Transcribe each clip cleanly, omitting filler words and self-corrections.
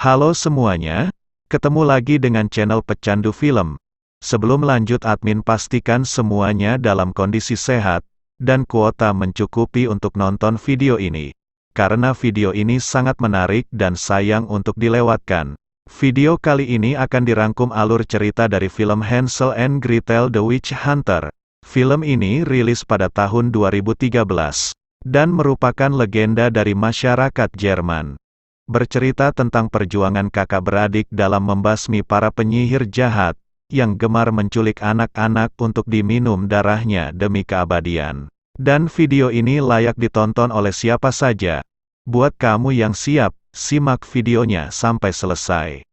Halo semuanya, ketemu lagi dengan channel Pecandu Film. Sebelum lanjut admin pastikan semuanya dalam kondisi sehat, dan kuota mencukupi untuk nonton video ini. Karena video ini sangat menarik dan sayang untuk dilewatkan. Video kali ini akan dirangkum alur cerita dari film Hansel and Gretel The Witch Hunter. Film ini rilis pada tahun 2013, dan merupakan legenda dari masyarakat Jerman. Bercerita tentang perjuangan kakak beradik dalam membasmi para penyihir jahat, yang gemar menculik anak-anak untuk diminum darahnya demi keabadian. Dan video ini layak ditonton oleh siapa saja. Buat kamu yang siap, simak videonya sampai selesai.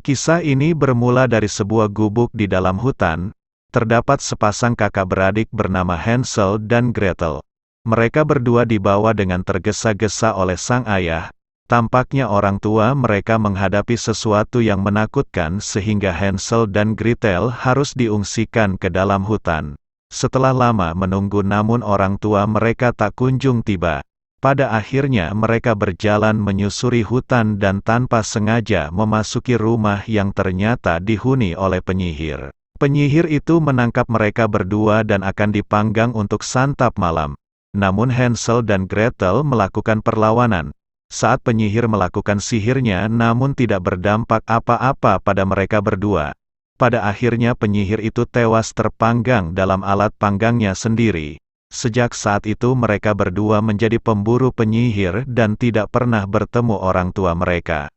Kisah ini bermula dari sebuah gubuk di dalam hutan. Terdapat sepasang kakak beradik bernama Hansel dan Gretel. Mereka berdua dibawa dengan tergesa-gesa oleh sang ayah. Tampaknya orang tua mereka menghadapi sesuatu yang menakutkan sehingga Hansel dan Gretel harus diungsikan ke dalam hutan. Setelah lama menunggu namun orang tua mereka tak kunjung tiba. Pada akhirnya mereka berjalan menyusuri hutan dan tanpa sengaja memasuki rumah yang ternyata dihuni oleh penyihir. Penyihir itu menangkap mereka berdua dan akan dipanggang untuk santap malam. Namun Hansel dan Gretel melakukan perlawanan. Saat penyihir melakukan sihirnya namun tidak berdampak apa-apa pada mereka berdua. Pada akhirnya penyihir itu tewas terpanggang dalam alat panggangnya sendiri. Sejak saat itu mereka berdua menjadi pemburu penyihir dan tidak pernah bertemu orang tua mereka.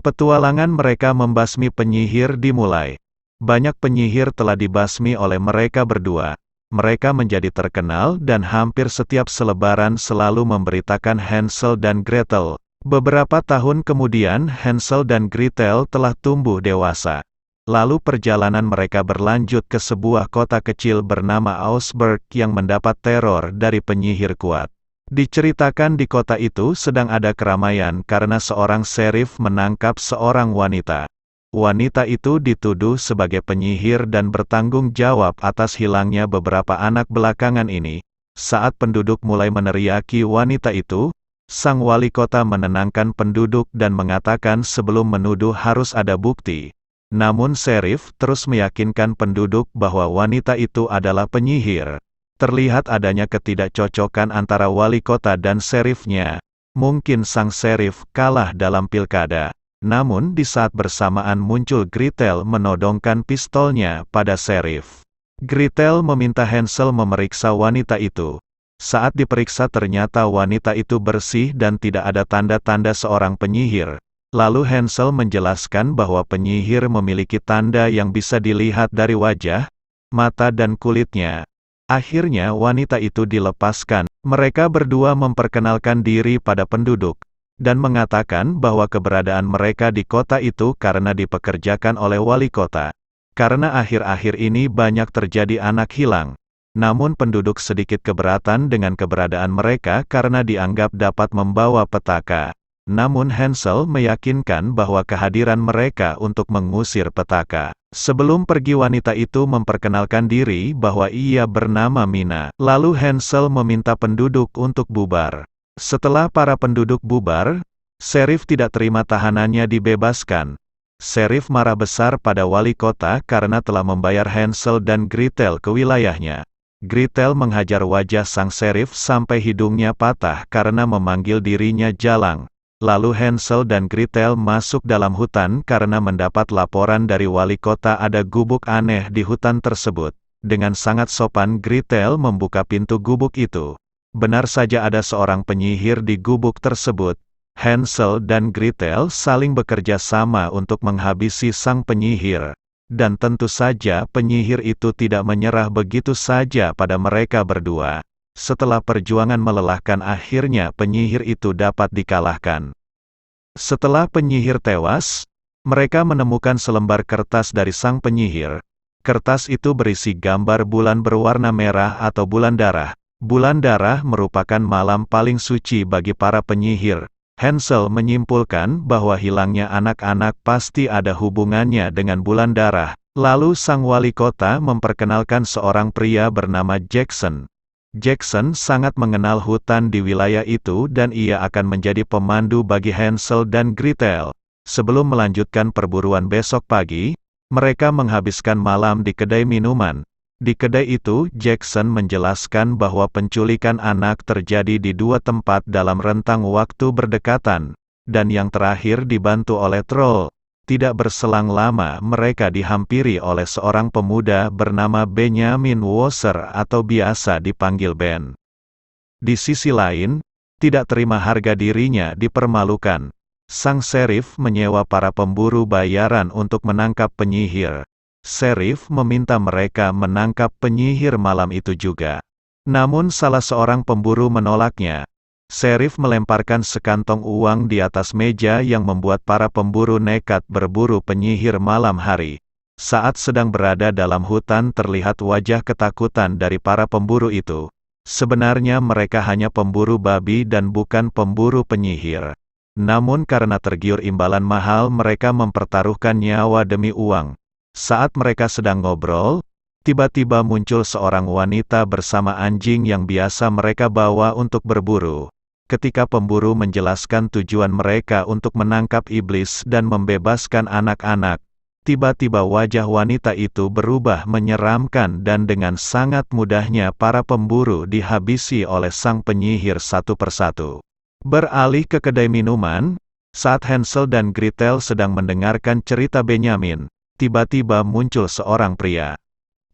Petualangan mereka membasmi penyihir dimulai. Banyak penyihir telah dibasmi oleh mereka berdua. Mereka menjadi terkenal dan hampir setiap selebaran selalu memberitakan Hansel dan Gretel. Beberapa tahun kemudian Hansel dan Gretel telah tumbuh dewasa. Lalu perjalanan mereka berlanjut ke sebuah kota kecil bernama Augsburg yang mendapat teror dari penyihir kuat. Diceritakan di kota itu sedang ada keramaian karena seorang serif menangkap seorang wanita. Wanita itu dituduh sebagai penyihir dan bertanggung jawab atas hilangnya beberapa anak belakangan ini. Saat penduduk mulai meneriaki wanita itu, sang wali kota menenangkan penduduk dan mengatakan sebelum menuduh harus ada bukti. Namun serif terus meyakinkan penduduk bahwa wanita itu adalah penyihir. Terlihat adanya ketidakcocokan antara wali kota dan serifnya. Mungkin sang serif kalah dalam pilkada. Namun di saat bersamaan muncul Gretel menodongkan pistolnya pada serif. Gretel meminta Hansel memeriksa wanita itu. Saat diperiksa ternyata wanita itu bersih dan tidak ada tanda-tanda seorang penyihir. Lalu Hansel menjelaskan bahwa penyihir memiliki tanda yang bisa dilihat dari wajah, mata dan kulitnya. Akhirnya wanita itu dilepaskan. Mereka berdua memperkenalkan diri pada penduduk dan mengatakan bahwa keberadaan mereka di kota itu karena dipekerjakan oleh wali kota. Karena akhir-akhir ini banyak terjadi anak hilang. Namun penduduk sedikit keberatan dengan keberadaan mereka karena dianggap dapat membawa petaka. Namun Hansel meyakinkan bahwa kehadiran mereka untuk mengusir petaka. Sebelum pergi wanita itu memperkenalkan diri bahwa ia bernama Mina. Lalu Hansel meminta penduduk untuk bubar. Setelah para penduduk bubar, serif tidak terima tahanannya dibebaskan. Serif marah besar pada wali kota karena telah membayar Hansel dan Gretel ke wilayahnya. Gretel menghajar wajah sang serif sampai hidungnya patah karena memanggil dirinya Jalang. Lalu Hansel dan Gretel masuk dalam hutan karena mendapat laporan dari wali kota ada gubuk aneh di hutan tersebut. Dengan sangat sopan Gretel membuka pintu gubuk itu. Benar saja ada seorang penyihir di gubuk tersebut. Hansel dan Gretel saling bekerja sama untuk menghabisi sang penyihir. Dan tentu saja penyihir itu tidak menyerah begitu saja pada mereka berdua. Setelah perjuangan melelahkan akhirnya penyihir itu dapat dikalahkan. Setelah penyihir tewas, mereka menemukan selembar kertas dari sang penyihir. Kertas itu berisi gambar bulan berwarna merah atau bulan darah. Bulan darah merupakan malam paling suci bagi para penyihir. Hansel menyimpulkan bahwa hilangnya anak-anak pasti ada hubungannya dengan bulan darah. Lalu sang wali kota memperkenalkan seorang pria bernama Jackson. Jackson sangat mengenal hutan di wilayah itu dan ia akan menjadi pemandu bagi Hansel dan Gretel. Sebelum melanjutkan perburuan besok pagi, mereka menghabiskan malam di kedai minuman. Di kedai itu, Jackson menjelaskan bahwa penculikan anak terjadi di 2 tempat dalam rentang waktu berdekatan, dan yang terakhir dibantu oleh troll. Tidak berselang lama mereka dihampiri oleh seorang pemuda bernama Benjamin Wasser atau biasa dipanggil Ben. Di sisi lain, tidak terima harga dirinya dipermalukan. Sang serif menyewa para pemburu bayaran untuk menangkap penyihir. Serif meminta mereka menangkap penyihir malam itu juga. Namun salah seorang pemburu menolaknya. Serif melemparkan sekantong uang di atas meja yang membuat para pemburu nekat berburu penyihir malam hari. Saat sedang berada dalam hutan terlihat wajah ketakutan dari para pemburu itu. Sebenarnya mereka hanya pemburu babi dan bukan pemburu penyihir. Namun karena tergiur imbalan mahal mereka mempertaruhkan nyawa demi uang. Saat mereka sedang ngobrol, tiba-tiba muncul seorang wanita bersama anjing yang biasa mereka bawa untuk berburu. Ketika pemburu menjelaskan tujuan mereka untuk menangkap iblis dan membebaskan anak-anak, tiba-tiba wajah wanita itu berubah menyeramkan dan dengan sangat mudahnya para pemburu dihabisi oleh sang penyihir satu persatu. Beralih ke kedai minuman, saat Hansel dan Gretel sedang mendengarkan cerita Benjamin, tiba-tiba muncul seorang pria.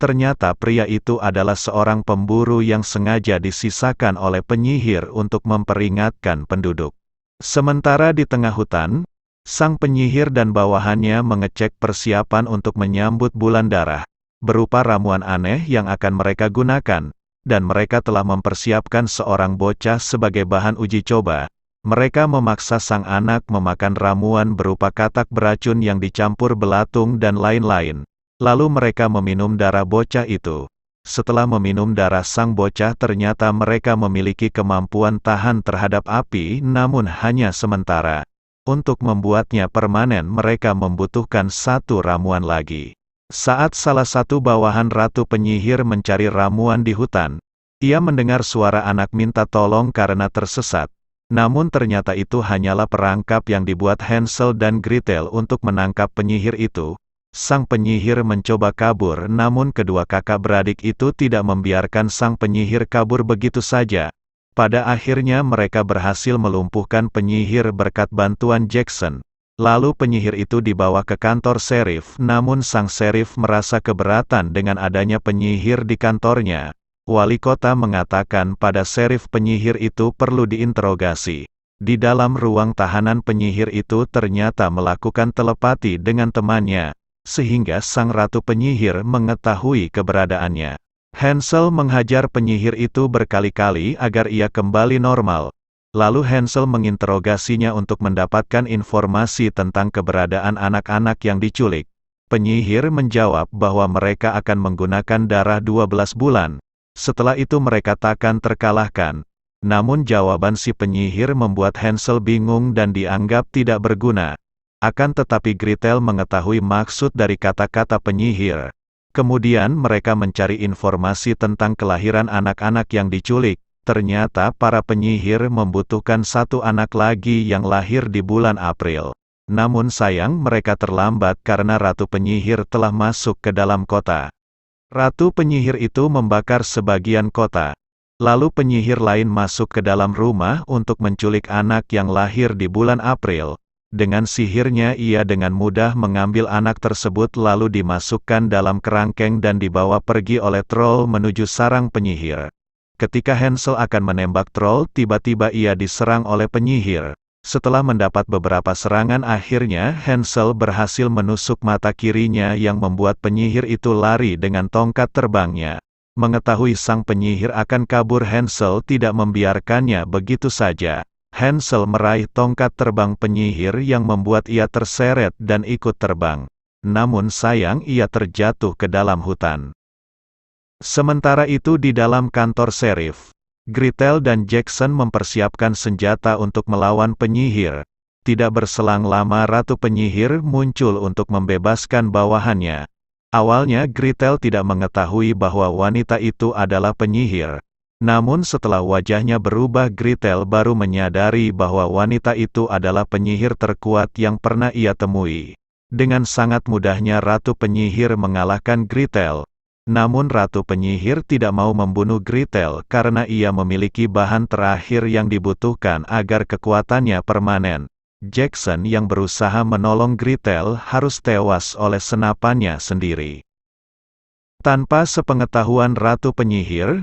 Ternyata pria itu adalah seorang pemburu yang sengaja disisakan oleh penyihir untuk memperingatkan penduduk. Sementara di tengah hutan, sang penyihir dan bawahannya mengecek persiapan untuk menyambut bulan darah, berupa ramuan aneh yang akan mereka gunakan, dan mereka telah mempersiapkan seorang bocah sebagai bahan uji coba. Mereka memaksa sang anak memakan ramuan berupa katak beracun yang dicampur belatung dan lain-lain. Lalu mereka meminum darah bocah itu. Setelah meminum darah sang bocah ternyata mereka memiliki kemampuan tahan terhadap api namun hanya sementara. Untuk membuatnya permanen mereka membutuhkan satu ramuan lagi. Saat salah satu bawahan ratu penyihir mencari ramuan di hutan, ia mendengar suara anak minta tolong karena tersesat. Namun ternyata itu hanyalah perangkap yang dibuat Hansel dan Gretel untuk menangkap penyihir itu. Sang penyihir mencoba kabur namun kedua kakak beradik itu tidak membiarkan sang penyihir kabur begitu saja. Pada akhirnya mereka berhasil melumpuhkan penyihir berkat bantuan Jackson. Lalu penyihir itu dibawa ke kantor serif namun sang serif merasa keberatan dengan adanya penyihir di kantornya. Wali kota mengatakan pada serif penyihir itu perlu diinterogasi. Di dalam ruang tahanan penyihir itu ternyata melakukan telepati dengan temannya. Sehingga sang ratu penyihir mengetahui keberadaannya. Hansel menghajar penyihir itu berkali-kali agar ia kembali normal. Lalu Hansel menginterogasinya untuk mendapatkan informasi tentang keberadaan anak-anak yang diculik. Penyihir menjawab bahwa mereka akan menggunakan darah 12 bulan. Setelah itu mereka takkan terkalahkan. Namun jawaban si penyihir membuat Hansel bingung dan dianggap tidak berguna. Akan tetapi Gretel mengetahui maksud dari kata-kata penyihir. Kemudian mereka mencari informasi tentang kelahiran anak-anak yang diculik. Ternyata para penyihir membutuhkan satu anak lagi yang lahir di bulan April. Namun sayang mereka terlambat karena ratu penyihir telah masuk ke dalam kota. Ratu penyihir itu membakar sebagian kota. Lalu penyihir lain masuk ke dalam rumah untuk menculik anak yang lahir di bulan April. Dengan sihirnya ia dengan mudah mengambil anak tersebut lalu dimasukkan dalam kerangkeng dan dibawa pergi oleh troll menuju sarang penyihir. Ketika Hansel akan menembak troll, tiba-tiba ia diserang oleh penyihir. Setelah mendapat beberapa serangan akhirnya Hansel berhasil menusuk mata kirinya yang membuat penyihir itu lari dengan tongkat terbangnya. Mengetahui sang penyihir akan kabur Hansel tidak membiarkannya begitu saja. Hansel meraih tongkat terbang penyihir yang membuat ia terseret dan ikut terbang. Namun sayang ia terjatuh ke dalam hutan. Sementara itu di dalam kantor serif, Gretel dan Jackson mempersiapkan senjata untuk melawan penyihir. Tidak berselang lama ratu penyihir muncul untuk membebaskan bawahannya. Awalnya Gretel tidak mengetahui bahwa wanita itu adalah penyihir. Namun setelah wajahnya berubah, Gretel baru menyadari bahwa wanita itu adalah penyihir terkuat yang pernah ia temui. Dengan sangat mudahnya Ratu Penyihir mengalahkan Gretel. Namun Ratu Penyihir tidak mau membunuh Gretel karena ia memiliki bahan terakhir yang dibutuhkan agar kekuatannya permanen. Jackson yang berusaha menolong Gretel harus tewas oleh senapannya sendiri. Tanpa sepengetahuan Ratu Penyihir,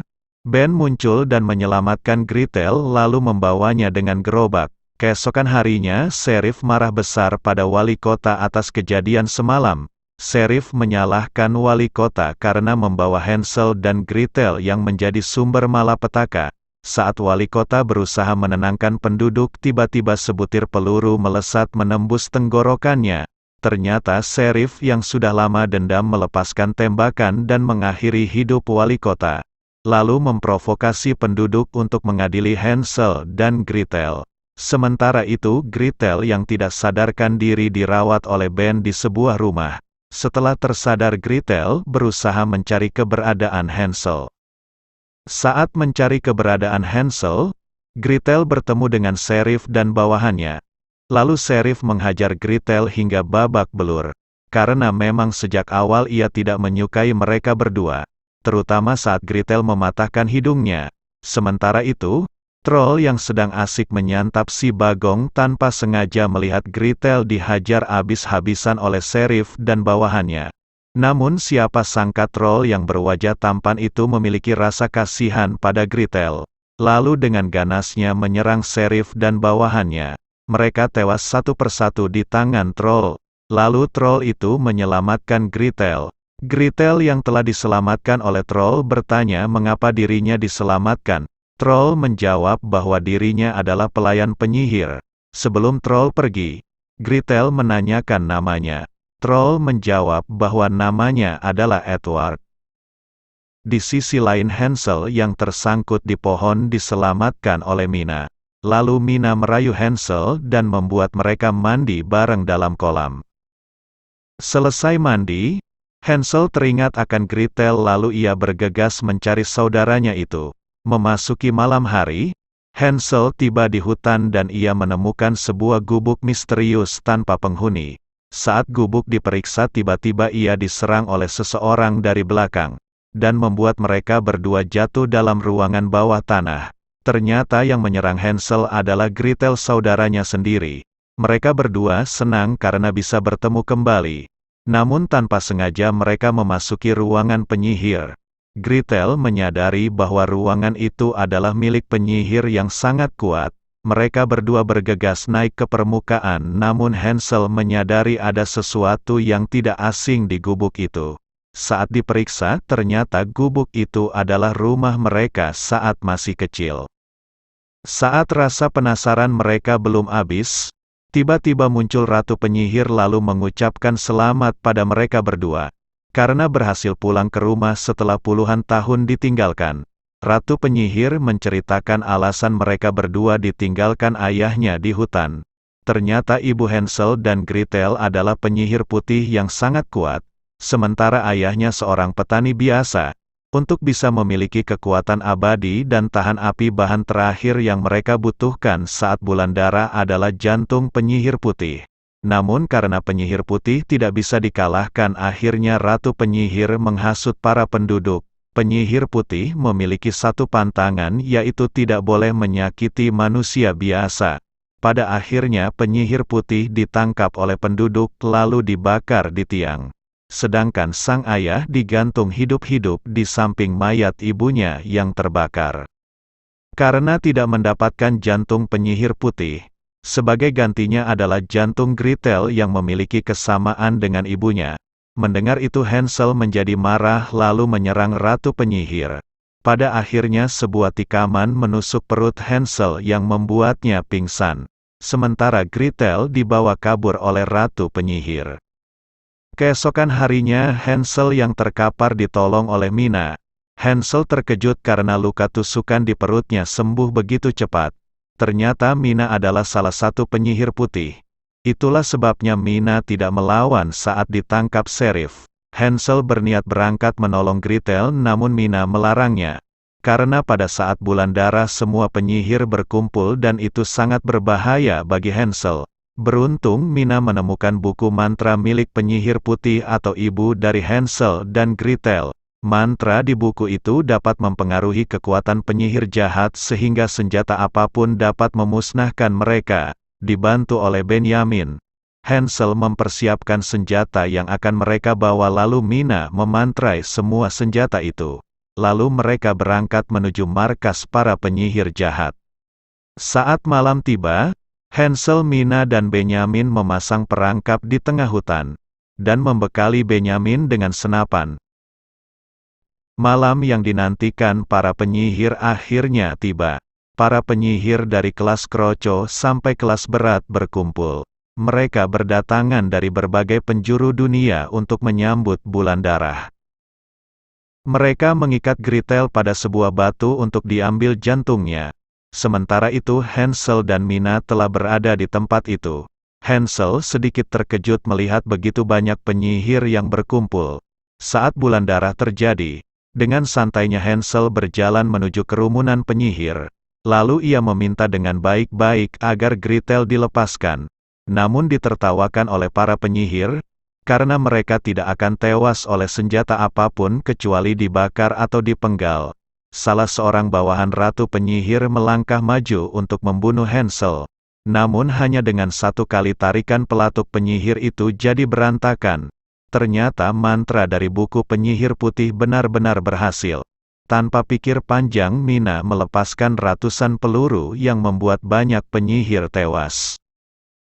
Ben muncul dan menyelamatkan Gretel lalu membawanya dengan gerobak. Keesokan harinya, Sheriff marah besar pada wali kota atas kejadian semalam. Sheriff menyalahkan wali kota karena membawa Hansel dan Gretel yang menjadi sumber malapetaka. Saat wali kota berusaha menenangkan penduduk, tiba-tiba sebutir peluru melesat menembus tenggorokannya. Ternyata Sheriff yang sudah lama dendam melepaskan tembakan dan mengakhiri hidup wali kota. Lalu memprovokasi penduduk untuk mengadili Hansel dan Gretel. Sementara itu, Gretel yang tidak sadarkan diri dirawat oleh Ben di sebuah rumah. Setelah tersadar, Gretel berusaha mencari keberadaan Hansel. Saat mencari keberadaan Hansel, Gretel bertemu dengan Sheriff dan bawahannya. Lalu Sheriff menghajar Gretel hingga babak belur. Karena memang sejak awal ia tidak menyukai mereka berdua. Terutama saat Gretel mematahkan hidungnya. Sementara itu, troll yang sedang asik menyantap si Bagong tanpa sengaja melihat Gretel dihajar habis-habisan oleh Sheriff dan bawahannya. Namun siapa sangka troll yang berwajah tampan itu memiliki rasa kasihan pada Gretel. Lalu dengan ganasnya menyerang Sheriff dan bawahannya. Mereka tewas satu persatu di tangan troll. Lalu troll itu menyelamatkan Gretel. Gretel yang telah diselamatkan oleh troll bertanya mengapa dirinya diselamatkan. Troll menjawab bahwa dirinya adalah pelayan penyihir. Sebelum troll pergi, Gretel menanyakan namanya. Troll menjawab bahwa namanya adalah Edward. Di sisi lain, Hansel yang tersangkut di pohon diselamatkan oleh Mina. Lalu Mina merayu Hansel dan membuat mereka mandi bareng dalam kolam. Selesai mandi, Hansel teringat akan Gretel lalu ia bergegas mencari saudaranya itu. Memasuki malam hari, Hansel tiba di hutan dan ia menemukan sebuah gubuk misterius tanpa penghuni. Saat gubuk diperiksa, tiba-tiba ia diserang oleh seseorang dari belakang, dan membuat mereka berdua jatuh dalam ruangan bawah tanah. Ternyata yang menyerang Hansel adalah Gretel, saudaranya sendiri. Mereka berdua senang karena bisa bertemu kembali. Namun tanpa sengaja mereka memasuki ruangan penyihir. Gretel menyadari bahwa ruangan itu adalah milik penyihir yang sangat kuat. Mereka berdua bergegas naik ke permukaan, namun Hansel menyadari ada sesuatu yang tidak asing di gubuk itu. Saat diperiksa, ternyata gubuk itu adalah rumah mereka saat masih kecil. Saat rasa penasaran mereka belum habis, tiba-tiba muncul Ratu Penyihir lalu mengucapkan selamat pada mereka berdua. Karena berhasil pulang ke rumah setelah puluhan tahun ditinggalkan. Ratu Penyihir menceritakan alasan mereka berdua ditinggalkan ayahnya di hutan. Ternyata ibu Hansel dan Gretel adalah penyihir putih yang sangat kuat, sementara ayahnya seorang petani biasa. Untuk bisa memiliki kekuatan abadi dan tahan api, bahan terakhir yang mereka butuhkan saat bulan dara adalah jantung penyihir putih. Namun karena penyihir putih tidak bisa dikalahkan, akhirnya Ratu Penyihir menghasut para penduduk. Penyihir putih memiliki satu pantangan, yaitu tidak boleh menyakiti manusia biasa. Pada akhirnya penyihir putih ditangkap oleh penduduk lalu dibakar di tiang. Sedangkan sang ayah digantung hidup-hidup di samping mayat ibunya yang terbakar. Karena tidak mendapatkan jantung penyihir putih, sebagai gantinya adalah jantung Gretel yang memiliki kesamaan dengan ibunya. Mendengar itu Hansel menjadi marah lalu menyerang Ratu Penyihir. Pada akhirnya sebuah tikaman menusuk perut Hansel yang membuatnya pingsan. Sementara Gretel dibawa kabur oleh Ratu Penyihir. Keesokan harinya Hansel yang terkapar ditolong oleh Mina. Hansel terkejut karena luka tusukan di perutnya sembuh begitu cepat. Ternyata Mina adalah salah satu penyihir putih. Itulah sebabnya Mina tidak melawan saat ditangkap Sheriff. Hansel berniat berangkat menolong Gretel namun Mina melarangnya. karena pada saat bulan darah semua penyihir berkumpul dan itu sangat berbahaya bagi Hansel. Beruntung Mina menemukan buku mantra milik penyihir putih atau ibu dari Hansel dan Gretel. Mantra di buku itu dapat mempengaruhi kekuatan penyihir jahat sehingga senjata apapun dapat memusnahkan mereka. Dibantu oleh Benyamin, Hansel mempersiapkan senjata yang akan mereka bawa lalu Mina memantrai semua senjata itu. Lalu mereka berangkat menuju markas para penyihir jahat. Saat malam tiba, Hansel, Mina dan Benyamin memasang perangkap di tengah hutan, dan membekali Benyamin dengan senapan. Malam yang dinantikan para penyihir akhirnya tiba. Para penyihir dari kelas kroco sampai kelas berat berkumpul. Mereka berdatangan dari berbagai penjuru dunia untuk menyambut bulan darah. Mereka mengikat Gretel pada sebuah batu untuk diambil jantungnya. Sementara itu Hansel dan Mina telah berada di tempat itu. Hansel sedikit terkejut melihat begitu banyak penyihir yang berkumpul. Saat bulan darah terjadi, dengan santainya Hansel berjalan menuju kerumunan penyihir. Lalu ia meminta dengan baik-baik agar Gretel dilepaskan. Namun ditertawakan oleh para penyihir, karena mereka tidak akan tewas oleh senjata apapun kecuali dibakar atau dipenggal. Salah seorang bawahan ratu penyihir melangkah maju untuk membunuh Hansel. Namun hanya dengan satu kali tarikan pelatuk penyihir itu jadi berantakan. Ternyata mantra dari buku penyihir putih benar-benar berhasil. Tanpa pikir panjang Mina melepaskan ratusan peluru yang membuat banyak penyihir tewas.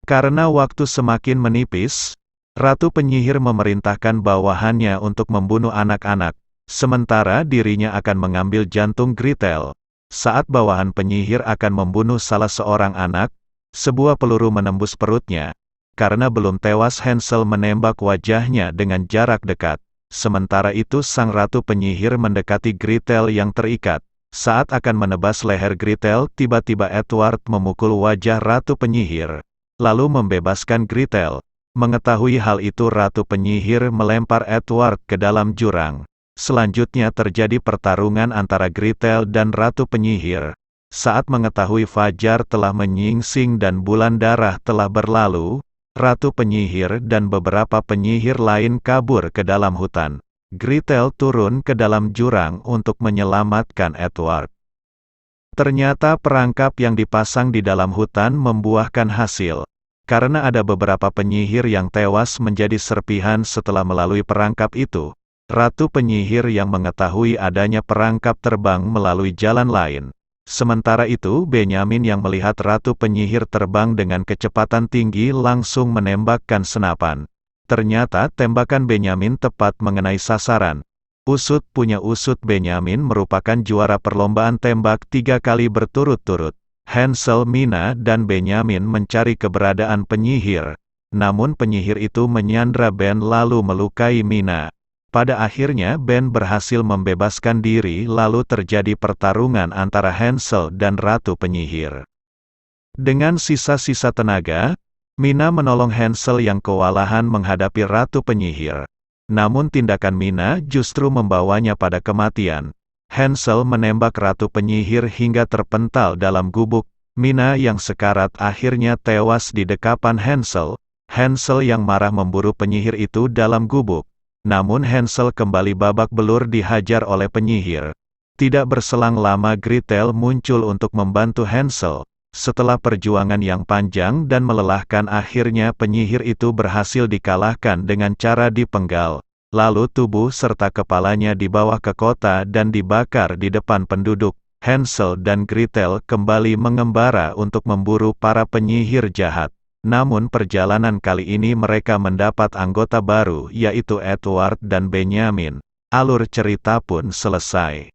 Karena waktu semakin menipis, ratu penyihir memerintahkan bawahannya untuk membunuh anak-anak, sementara dirinya akan mengambil jantung Gretel. Saat bawahan penyihir akan membunuh salah seorang anak, sebuah peluru menembus perutnya. Karena belum tewas Hansel menembak wajahnya dengan jarak dekat. Sementara itu sang ratu penyihir mendekati Gretel yang terikat. Saat akan menebas leher Gretel, tiba-tiba Edward memukul wajah ratu penyihir, lalu membebaskan Gretel. Mengetahui hal itu ratu penyihir melempar Edward ke dalam jurang. Selanjutnya terjadi pertarungan antara Gretel dan ratu penyihir. Saat mengetahui fajar telah menyingsing dan bulan darah telah berlalu, ratu penyihir dan beberapa penyihir lain kabur ke dalam hutan. Gretel turun ke dalam jurang untuk menyelamatkan Edward. Ternyata perangkap yang dipasang di dalam hutan membuahkan hasil. Karena ada beberapa penyihir yang tewas menjadi serpihan setelah melalui perangkap itu, ratu penyihir yang mengetahui adanya perangkap terbang melalui jalan lain. Sementara itu Benyamin yang melihat ratu penyihir terbang dengan kecepatan tinggi langsung menembakkan senapan. Ternyata tembakan Benyamin tepat mengenai sasaran. Usut punya usut Benyamin merupakan juara perlombaan tembak 3 kali berturut-turut. Hansel, Mina dan Benyamin mencari keberadaan penyihir. Namun penyihir itu menyandra Ben lalu melukai Mina. Pada akhirnya Ben berhasil membebaskan diri lalu terjadi pertarungan antara Hansel dan ratu penyihir. Dengan sisa-sisa tenaga, Mina menolong Hansel yang kewalahan menghadapi ratu penyihir. Namun tindakan Mina justru membawanya pada kematian. Hansel menembak ratu penyihir hingga terpental dalam gubuk. Mina yang sekarat akhirnya tewas di dekapan Hansel. Hansel yang marah memburu penyihir itu dalam gubuk. Namun Hansel kembali babak belur dihajar oleh penyihir. Tidak berselang lama Gretel muncul untuk membantu Hansel. Setelah perjuangan yang panjang dan melelahkan akhirnya penyihir itu berhasil dikalahkan dengan cara dipenggal. Lalu tubuh serta kepalanya dibawa ke kota dan dibakar di depan penduduk. Hansel dan Gretel kembali mengembara untuk memburu para penyihir jahat. Namun perjalanan kali ini mereka mendapat anggota baru yaitu Edward dan Benyamin. Alur cerita pun selesai.